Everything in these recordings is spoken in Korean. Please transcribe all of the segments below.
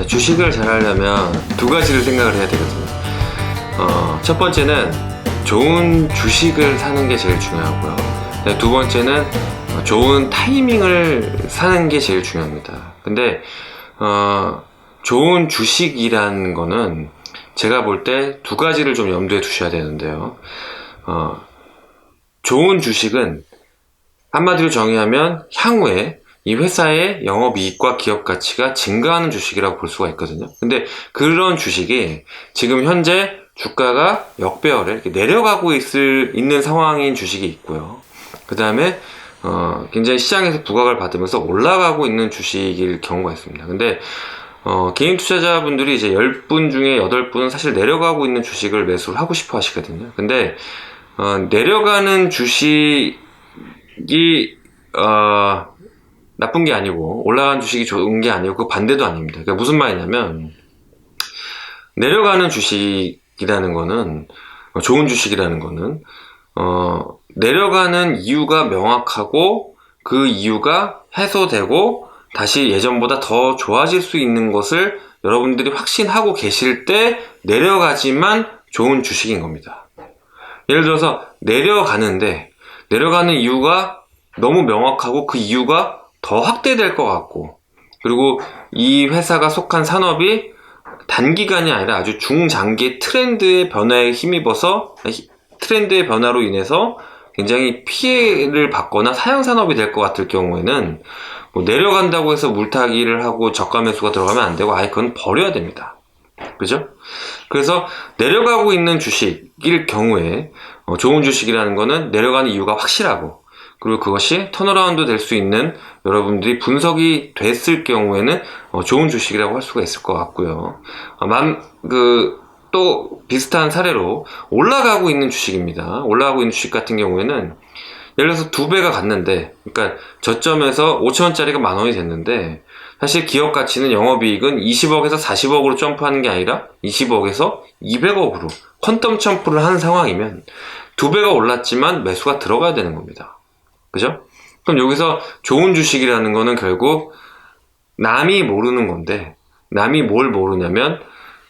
주식을 잘 하려면 두 가지를 생각을 해야 되거든요. 첫 번째는 좋은 주식을 사는 게 제일 중요하고요. 두 번째는 좋은 타이밍을 사는 게 제일 중요합니다. 근데 좋은 주식이라는 거는 제가 볼 때 두 가지를 좀 염두에 두셔야 되는데요. 좋은 주식은 한마디로 정의하면 향후에 이 회사의 영업이익과 기업가치가 증가하는 주식이라고 볼 수가 있거든요. 근데 그런 주식이 지금 현재 주가가 역배열에 이렇게 내려가고 있는 상황인 주식이 있고요. 그 다음에 굉장히 시장에서 부각을 받으면서 올라가고 있는 주식일 경우가 있습니다. 근데 개인 투자자분들이 이제 10분 중에 8분은 사실 내려가고 있는 주식을 매수를 하고 싶어 하시거든요. 근데 내려가는 주식이 나쁜 게 아니고 올라가는 주식이 좋은 게 아니고 그 반대도 아닙니다. 그러니까 무슨 말이냐면 내려가는 주식이라는 거는 좋은 주식이라는 거는 내려가는 이유가 명확하고 그 이유가 해소되고 다시 예전보다 더 좋아질 수 있는 것을 여러분들이 확신하고 계실 때 내려가지만 좋은 주식인 겁니다. 예를 들어서 내려가는 이유가 너무 명확하고 그 이유가 더 확대될 것 같고, 그리고 이 회사가 속한 산업이 단기간이 아니라 아주 중장기 트렌드의 변화에 힘입어서 트렌드의 변화로 인해서 굉장히 피해를 받거나 사양산업이 될 것 같을 경우에는 뭐 내려간다고 해서 물타기를 하고 저가 매수가 들어가면 안 되고 아예 그건 버려야 됩니다. 그죠? 그래서 내려가고 있는 주식일 경우에 좋은 주식이라는 거는 내려가는 이유가 확실하고, 그리고 그것이 턴어라운드 될 수 있는 여러분들이 분석이 됐을 경우에는 좋은 주식이라고 할 수가 있을 것 같고요. 또 비슷한 사례로 올라가고 있는 주식입니다. 올라가고 있는 주식 같은 경우에는 예를 들어서 2배가 갔는데, 그러니까 저점에서 5천원짜리가 10,000원이 됐는데 사실 기업 가치는 영업이익은 20억에서 40억으로 점프하는 게 아니라 20억에서 200억으로 퀀텀 점프를 하는 상황이면 2배가 올랐지만 매수가 들어가야 되는 겁니다. 그죠? 그럼 여기서 좋은 주식이라는 거는 결국 남이 모르는 건데, 남이 뭘 모르냐면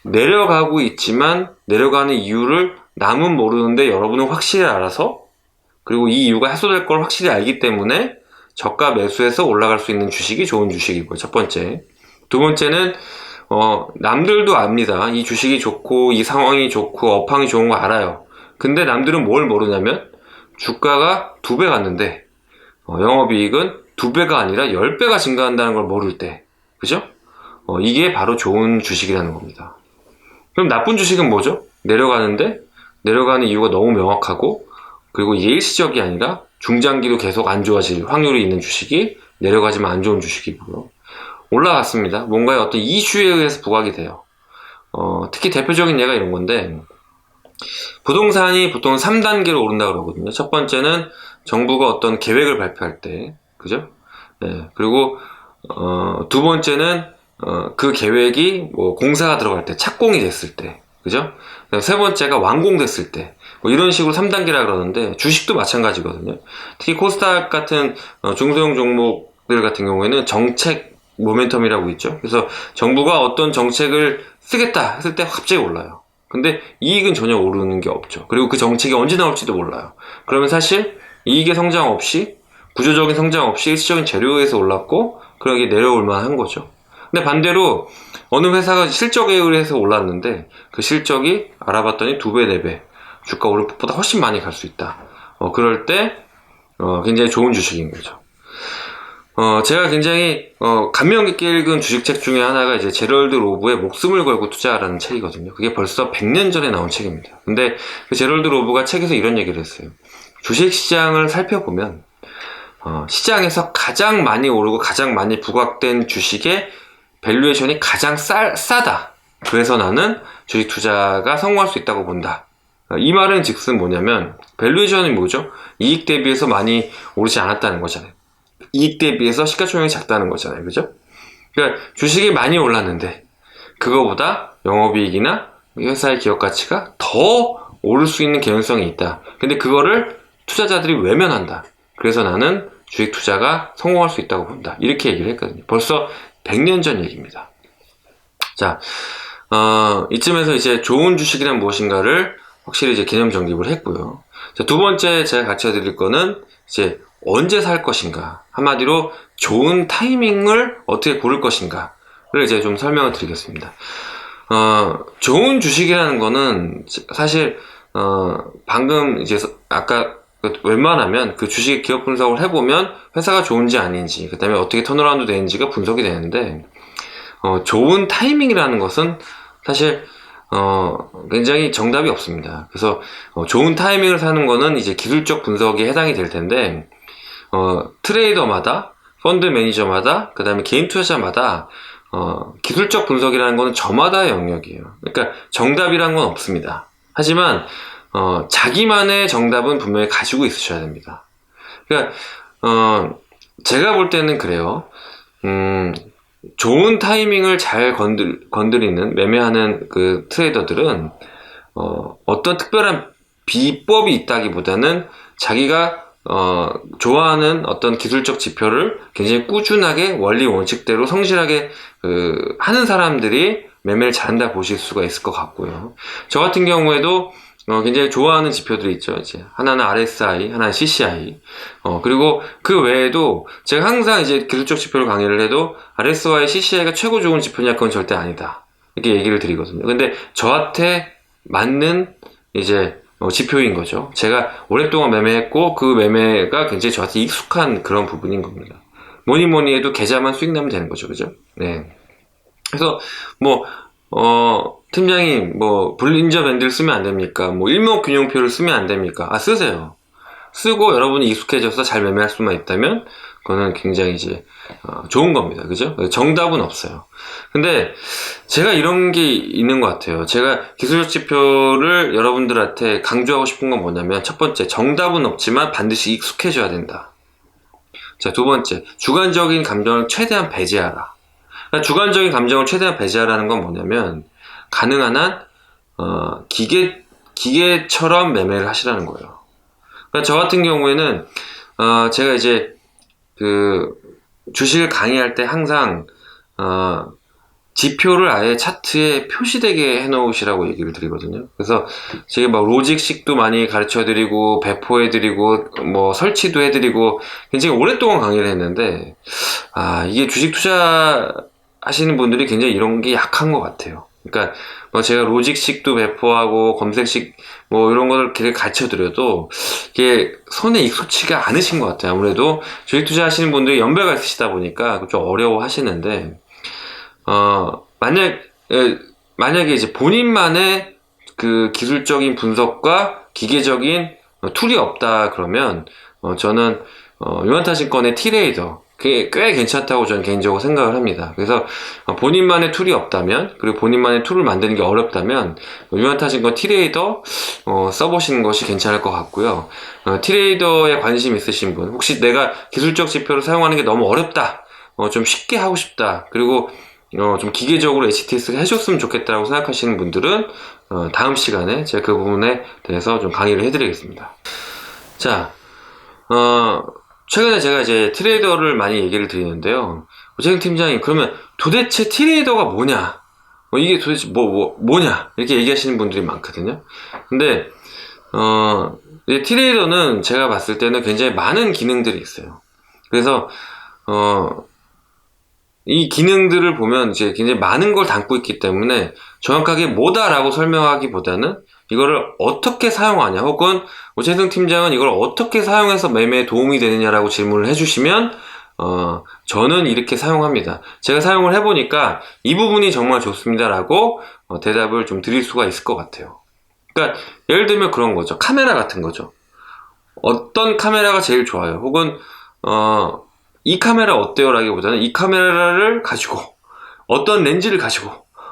내려가고 있지만 내려가는 이유를 남은 모르는데 여러분은 확실히 알아서, 그리고 이 이유가 해소될 걸 확실히 알기 때문에 저가 매수해서 올라갈 수 있는 주식이 좋은 주식이고요. 첫 번째. 두 번째는 남들도 압니다. 이 주식이 좋고 이 상황이 좋고 업황이 좋은 거 알아요. 근데 남들은 뭘 모르냐면 주가가 2배 갔는데 영업이익은 2배가 아니라 10배가 증가한다는 걸 모를 때, 그죠? 이게 바로 좋은 주식이라는 겁니다. 그럼 나쁜 주식은 뭐죠? 내려가는데 내려가는 이유가 너무 명확하고, 그리고 이게 일시적이 아니라 중장기로 계속 안 좋아질 확률이 있는 주식이 내려가지만 안 좋은 주식이고요. 올라갔습니다. 뭔가의 어떤 이슈에 의해서 부각이 돼요. 특히 대표적인 예가 이런 건데, 부동산이 보통 3단계로 오른다 그러거든요. 첫 번째는 정부가 어떤 계획을 발표할 때, 그죠? 네. 그리고 두 번째는 그 계획이 뭐 공사가 들어갈 때, 착공이 됐을 때, 그죠? 세 번째가 완공됐을 때, 뭐 이런 식으로 3단계라 그러는데 주식도 마찬가지거든요. 특히 코스닥 같은 중소형 종목들 같은 경우에는 정책 모멘텀이라고 있죠. 그래서 정부가 어떤 정책을 쓰겠다 했을 때 갑자기 올라요. 근데 이익은 전혀 오르는 게 없죠. 그리고 그 정책이 언제 나올지도 몰라요. 그러면 사실 이익의 성장 없이, 구조적인 성장 없이 일시적인 재료에서 올랐고, 그러게 내려올 만한 거죠. 근데 반대로 어느 회사가 실적에 의해서 올랐는데 그 실적이 알아봤더니 2배, 4배 주가 오를 것보다 훨씬 많이 갈 수 있다. 그럴 때 굉장히 좋은 주식인 거죠. 제가 굉장히 감명 깊게 읽은 주식책 중에 하나가 이제 제럴드 로브의 목숨을 걸고 투자하라는 책이거든요. 그게 벌써 100년 전에 나온 책입니다. 근데 그 제럴드 로브가 책에서 이런 얘기를 했어요. 주식시장을 살펴보면 시장에서 가장 많이 오르고 가장 많이 부각된 주식의 밸류에이션이 가장 싸다. 그래서 나는 주식 투자가 성공할 수 있다고 본다. 이 말은 즉슨 뭐냐면, 밸류에이션이 뭐죠? 이익 대비해서 많이 오르지 않았다는 거잖아요. 이익 대비해서 시가총액이 작다는 거잖아요. 그죠? 그러니까 주식이 많이 올랐는데 그거보다 영업이익이나 회사의 기업 가치가 더 오를 수 있는 개연성이 있다. 근데 그거를 투자자들이 외면한다. 그래서 나는 주식 투자가 성공할 수 있다고 본다. 이렇게 얘기를 했거든요. 벌써 100년 전 얘기입니다. 자, 이쯤에서 이제 좋은 주식이란 무엇인가를 확실히 이제 개념 정립을 했고요. 자, 두 번째 제가 가르쳐 드릴 거는 이제 언제 살 것인가. 한마디로 좋은 타이밍을 어떻게 고를 것인가를 이제 좀 설명을 드리겠습니다. 좋은 주식이라는 거는 사실, 방금 이제 아까 웬만하면 그 주식 기업 분석을 해보면 회사가 좋은지 아닌지, 그 다음에 어떻게 턴어라운드 되는지가 분석이 되는데, 좋은 타이밍이라는 것은 사실 굉장히 정답이 없습니다. 그래서 좋은 타이밍을 사는 거는 이제 기술적 분석에 해당이 될 텐데, 트레이더마다, 펀드 매니저마다, 그 다음에 개인 투자자마다 기술적 분석이라는 거는 저마다의 영역이에요. 그러니까 정답이라는 건 없습니다. 하지만 자기만의 정답은 분명히 가지고 있으셔야 됩니다. 그러니까 제가 볼 때는 그래요. 좋은 타이밍을 잘 건드리는, 매매하는 그 트레이더들은, 어떤 특별한 비법이 있다기보다는 자기가, 좋아하는 어떤 기술적 지표를 굉장히 꾸준하게 원리 원칙대로 성실하게, 하는 사람들이 매매를 잘한다 보실 수가 있을 것 같고요. 저 같은 경우에도 굉장히 좋아하는 지표들이 있죠. 이제 하나는 RSI, 하나는 CCI. 그리고 그 외에도 제가 항상 이제 기술적 지표를 강의를 해도 RSI, CCI가 최고 좋은 지표냐, 그건 절대 아니다. 이렇게 얘기를 드리거든요. 근데 저한테 맞는 이제 지표인 거죠. 제가 오랫동안 매매했고 그 매매가 굉장히 저한테 익숙한 그런 부분인 겁니다. 뭐니 해도 계좌만 수익 나면 되는 거죠. 그죠? 네. 그래서 뭐 팀장님, 볼린저 밴드를 쓰면 안 됩니까? 일목균형표를 쓰면 안 됩니까? 쓰세요. 쓰고 여러분이 익숙해져서 잘 매매할 수만 있다면, 그거는 굉장히 이제, 좋은 겁니다. 그죠? 정답은 없어요. 근데, 제가 이런 게 있는 것 같아요. 제가 기술적 지표를 여러분들한테 강조하고 싶은 건 뭐냐면, 첫 번째, 정답은 없지만 반드시 익숙해져야 된다. 자, 두 번째, 주관적인 감정을 최대한 배제하라. 그러니까 주관적인 감정을 최대한 배제하라는 건 뭐냐면, 가능한 한 기계처럼 매매를 하시라는 거예요. 그러니까 저 같은 경우에는 제가 이제 그 주식을 강의할 때 항상 지표를 아예 차트에 표시되게 해놓으시라고 얘기를 드리거든요. 그래서 제가 막 로직식도 많이 가르쳐드리고 배포해드리고 설치도 해드리고 굉장히 오랫동안 강의를 했는데, 이게 주식 투자 하시는 분들이 굉장히 이런 게 약한 것 같아요. 그러니까 제가 로직식도 배포하고 검색식 이런 거를 이렇게 가르쳐 드려도 이게 손에 익숙치가 않으신 것 같아요. 아무래도 주식 투자 하시는 분들이 연배가 있으시다 보니까 좀 어려워 하시는데, 만약에 이제 본인만의 그 기술적인 분석과 기계적인 툴이 없다 그러면 저는 유한타증권의 T레이더, 그게 꽤 괜찮다고 저는 개인적으로 생각을 합니다. 그래서 본인만의 툴이 없다면, 그리고 본인만의 툴을 만드는 게 어렵다면 유한타증권 T레이더 써보시는 것이 괜찮을 것 같고요. T레이더에 관심 있으신 분, 혹시 내가 기술적 지표를 사용하는 게 너무 어렵다, 좀 쉽게 하고 싶다, 그리고 좀 기계적으로 HTS를 해줬으면 좋겠다고 생각하시는 분들은 다음 시간에 제가 그 부분에 대해서 좀 강의를 해드리겠습니다. 자, 최근에 제가 이제 트레이더를 많이 얘기를 드리는데요. 오재경 팀장님, 그러면 도대체 트레이더가 뭐냐? 이게 도대체 뭐냐? 이렇게 얘기하시는 분들이 많거든요. 근데, 트레이더는 제가 봤을 때는 굉장히 많은 기능들이 있어요. 그래서, 이 기능들을 보면 이제 굉장히 많은 걸 담고 있기 때문에 정확하게 뭐다라고 설명하기보다는 이거를 어떻게 사용하냐, 혹은 오재성 팀장은 이걸 어떻게 사용해서 매매에 도움이 되느냐라고 질문을 해주시면 저는 이렇게 사용합니다. 제가 사용을 해보니까 이 부분이 정말 좋습니다라고 대답을 좀 드릴 수가 있을 것 같아요. 그러니까 예를 들면 그런 거죠. 카메라 같은 거죠. 어떤 카메라가 제일 좋아요, 혹은 이 카메라 어때요? 라기보다는 이 카메라를 가지고 어떤 렌즈를 가지고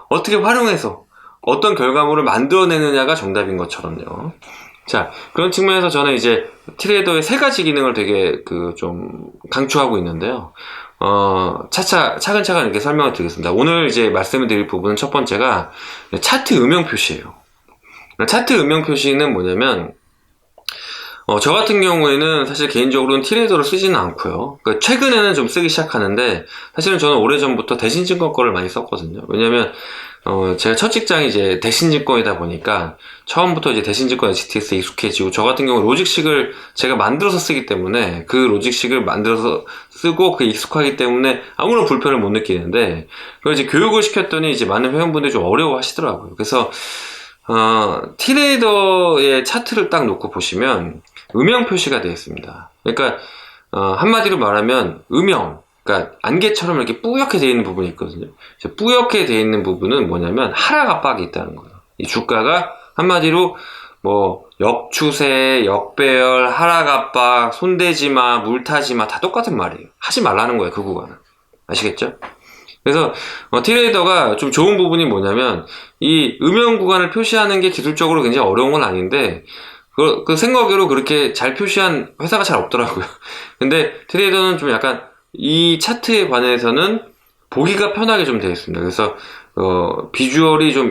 어떻게 활용해서 어떤 결과물을 만들어내느냐가 정답인 것처럼요. 자, 그런 측면에서 저는 이제 트레이더의 세 가지 기능을 되게 좀 강조하고 있는데요. 차근차근 이렇게 설명을 드리겠습니다. 오늘 이제 말씀을 드릴 부분은 첫 번째가 차트 음영 표시예요. 차트 음영 표시는 뭐냐면, 저 같은 경우에는 사실 개인적으로는 티레이더를 쓰지는 않고요. 그러니까 최근에는 좀 쓰기 시작하는데, 사실은 저는 오래전부터 대신증권 거를 많이 썼거든요. 왜냐면, 제가 첫 직장이 이제 대신증권이다 보니까, 처음부터 이제 대신증권의 GTS에 익숙해지고, 저 같은 경우 로직식을 제가 만들어서 쓰기 때문에, 그 로직식을 만들어서 쓰고, 그 익숙하기 때문에 아무런 불편을 못 느끼는데, 그걸 이제 교육을 시켰더니 이제 많은 회원분들이 좀 어려워 하시더라고요. 그래서, 티레이더의 차트를 딱 놓고 보시면 음영 표시가 되어 있습니다. 그러니까 한마디로 말하면 그러니까 안개처럼 이렇게 뿌옇게 되어 있는 부분이 있거든요. 뿌옇게 되어 있는 부분은 뭐냐면 하락 압박이 있다는 거예요. 이 주가가 한마디로 뭐 역추세, 역배열, 하락 압박, 손대지마, 물타지마 다 똑같은 말이에요. 하지 말라는 거예요. 그 구간은. 아시겠죠? 그래서 티레이더가 좀 좋은 부분이 뭐냐면 이 음영 구간을 표시하는 게 기술적으로 굉장히 어려운 건 아닌데 그 생각으로 그렇게 잘 표시한 회사가 잘 없더라고요. 근데 트레이더는 좀 약간 이 차트에 관해서는 보기가 편하게 좀 되어 있습니다. 그래서 비주얼이 좀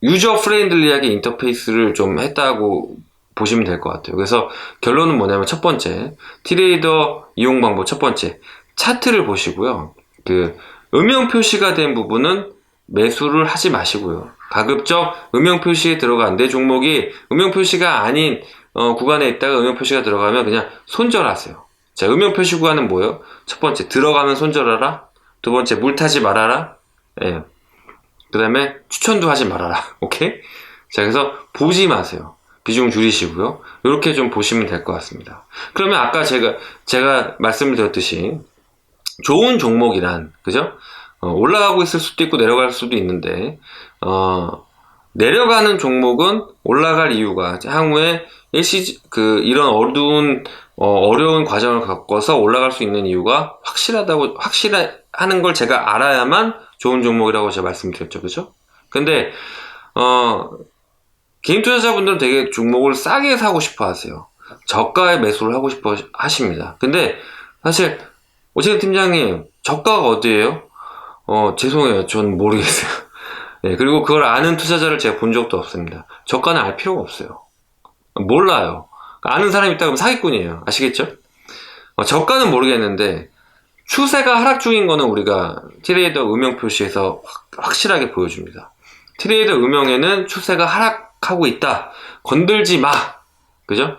유저 프렌들리하게 인터페이스를 좀 했다고 보시면 될 것 같아요. 그래서 결론은 뭐냐면 첫 번째, 티레이더 이용 방법 첫 번째, 차트를 보시고요. 그 음영 표시가 된 부분은 매수를 하지 마시고요. 가급적 음영 표시에 들어간 내 종목이 음영 표시가 아닌 구간에 있다가 음영 표시가 들어가면 그냥 손절하세요. 자, 음영 표시 구간은 뭐예요? 첫 번째, 들어가면 손절하라. 두 번째, 물타지 말아라. 예. 그 다음에 추천도 하지 말아라. 오케이? 자, 그래서 보지 마세요. 비중 줄이시고요. 이렇게 좀 보시면 될 것 같습니다. 그러면 아까 제가 말씀을 드렸듯이 좋은 종목이란, 그죠? 올라가고 있을 수도 있고 내려갈 수도 있는데, 내려가는 종목은 올라갈 이유가 향후에 이런 어려운 과정을 겪어서 올라갈 수 있는 이유가 확실하는 걸 제가 알아야만 좋은 종목이라고 제가 말씀드렸죠. 그죠? 근데, 개인 투자자분들은 되게 종목을 싸게 사고 싶어 하세요. 저가에 매수를 하고 싶어 하십니다. 근데, 사실, 오재근 팀장님, 저가가 어디예요? 죄송해요. 전 모르겠어요. 네, 그리고 그걸 아는 투자자를 제가 본 적도 없습니다. 저가는 알 필요가 없어요. 몰라요. 아는 사람이 있다 그러면 사기꾼이에요. 아시겠죠? 저가는 모르겠는데, 추세가 하락 중인 거는 우리가 트레이더 음영 표시에서 확실하게 보여줍니다. 트레이더 음영에는 추세가 하락하고 있다. 건들지 마. 그죠?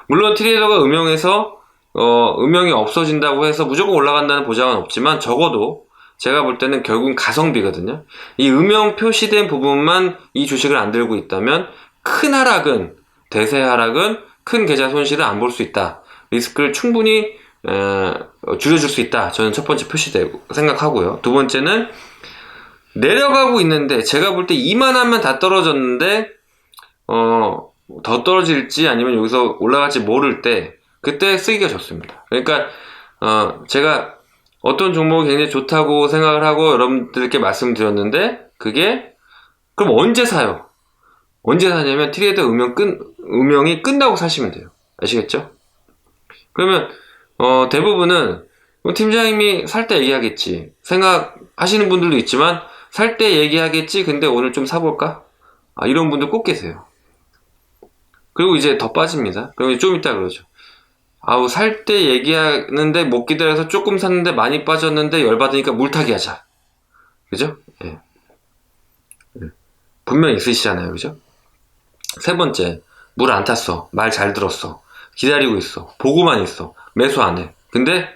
물론 트레이더가 음영에서 음영이 없어진다고 해서 무조건 올라간다는 보장은 없지만 적어도 제가 볼 때는 결국은 가성비거든요. 이 음영 표시된 부분만 이 주식을 안 들고 있다면 큰 하락은, 대세 하락은 큰 계좌 손실을 안 볼 수 있다. 리스크를 충분히 줄여줄 수 있다. 저는 첫 번째 표시되고 생각하고요. 두 번째는 내려가고 있는데 제가 볼 때 이만하면 다 떨어졌는데 더 떨어질지 아니면 여기서 올라갈지 모를 때 그때 쓰기가 좋습니다. 그러니까 제가 어떤 종목이 굉장히 좋다고 생각을 하고 여러분들께 말씀드렸는데 그게 그럼 언제 사요? 언제 사냐면 트레이더 음영이 끝나고 사시면 돼요. 아시겠죠? 그러면 대부분은 팀장님이 살 때 얘기하겠지 생각하시는 분들도 있지만 살 때 얘기하겠지 근데 오늘 좀 사볼까? 이런 분들 꼭 계세요. 그리고 이제 더 빠집니다. 그럼 좀 이따 그러죠. 살 때 얘기하는데 못 기다려서 조금 샀는데 많이 빠졌는데 열받으니까 물타기 하자. 그죠? 예. 분명 있으시잖아요. 그죠? 세 번째, 물 안 탔어. 말 잘 들었어. 기다리고 있어. 보고만 있어. 매수 안 해. 근데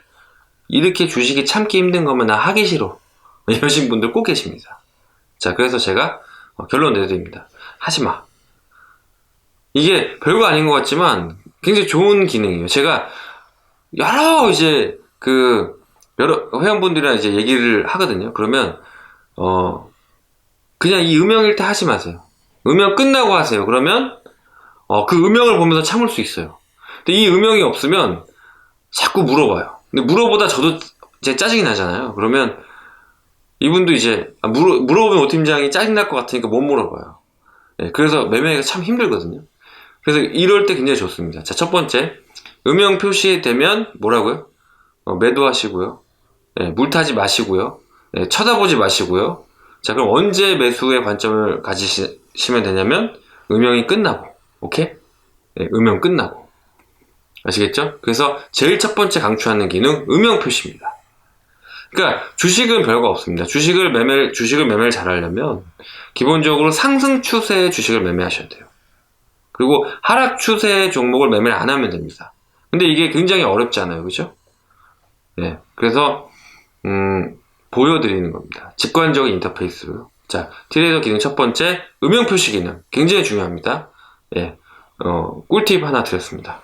이렇게 주식이 참기 힘든 거면 나 하기 싫어. 이러신 분들 꼭 계십니다. 자, 그래서 제가 결론 내드립니다. 하지 마. 이게 별거 아닌 것 같지만 굉장히 좋은 기능이에요. 제가 여러 회원분들이랑 이제 얘기를 하거든요. 그러면 그냥 이 음영일 때 하지 마세요. 음영 끝나고 하세요. 그러면 그 음영을 보면서 참을 수 있어요. 근데 이 음영이 없으면 자꾸 물어봐요. 근데 물어보다 저도 이제 짜증이 나잖아요. 그러면 이분도 이제 물어보면 오 팀장이 짜증날 것 같으니까 못 물어봐요. 네, 그래서 매매가 참 힘들거든요. 그래서 이럴 때 굉장히 좋습니다. 자, 첫 번째, 음영 표시되면 뭐라고요? 매도하시고요. 네, 물타지 마시고요. 네, 쳐다보지 마시고요. 자, 그럼 언제 매수의 관점을 가지시면 되냐면 음영이 끝나고, 오케이? 예, 음영 끝나고. 아시겠죠? 그래서 제일 첫 번째 강추하는 기능, 음영 표시입니다. 그러니까 주식은 별거 없습니다. 주식을 매매를 잘 하려면 기본적으로 상승 추세의 주식을 매매하셔야 돼요. 그리고 하락 추세의 종목을 매매를 안 하면 됩니다. 근데 이게 굉장히 어렵잖아요. 그죠? 네. 그래서 보여드리는 겁니다. 직관적인 인터페이스. 자, 트레이더 기능 첫 번째, 음영 표시 기능. 굉장히 중요합니다. 예. 꿀팁 하나 드렸습니다.